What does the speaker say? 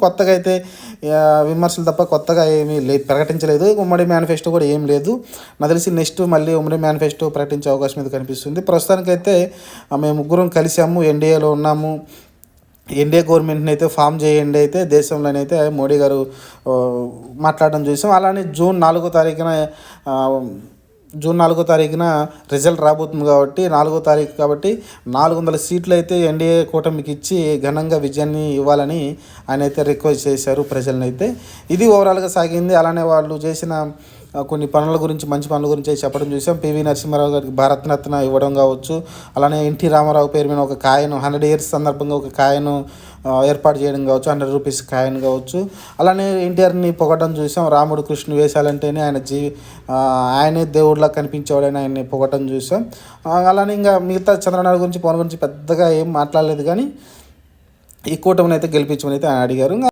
కొత్తగా అయితే విమర్శలు తప్ప కొత్తగా ఏమీ ప్రకటించలేదు. ఉమ్మడి మేనిఫెస్టో కూడా ఏం లేదు. నాకు తెలిసి నెక్స్ట్ మళ్ళీ ఉమ్మడి మేనిఫెస్టో ప్రకటించే అవకాశం అయితే కనిపిస్తుంది. ప్రస్తుతానికైతే మేము ముగ్గురం కలిసాము, ఎన్డీఏలో ఉన్నాము, ఎన్డీఏ గవర్నమెంట్ని అయితే ఫామ్ చేయండి అయితే దేశంలోనైతే మోడీ గారు మాట్లాడడం చూసాం. అలానే జూన్ 4 తారీఖున రిజల్ట్ రాబోతుంది కాబట్టి 4 తారీఖు కాబట్టి 400 సీట్లు అయితే ఎన్డీఏ కూటమికి ఇచ్చి ఘనంగా విజయాన్ని ఇవ్వాలని ఆయన అయితే రిక్వెస్ట్ చేశారు ప్రజలను అయితే. ఇది ఓవరాల్గా సాగింది. అలానే వాళ్ళు చేసిన కొన్ని పనుల గురించి, మంచి పనుల గురించి చెప్పడం చూసాం. పివి నరసింహారావు గారికి భారతరత్న ఇవ్వడం కావచ్చు, అలానే ఎన్టీ రామారావు పేరు మీద ఒక కాయను 100 ఇయర్స్ సందర్భంగా ఒక కాయను ఏర్పాటు చేయడం కావచ్చు, 100 రూపీస్ కాయిన్ కావచ్చు. అలానే ఎన్టీఆర్ని పొగడం చూసాం. రాముడు కృష్ణుడు వేషాలంటేనే ఆయనే దేవుడిలా కనిపించేవాడని ఆయన్ని పొగటం చూసాం. అలానే ఇంకా మిగతా చంద్రబాబు గురించి, పవన్ గురించి పెద్దగా ఏం మాట్లాడలేదు. కానీ ఈ కూటమిని అయితే గెలిపించమని అయితే ఆయన అడిగారు.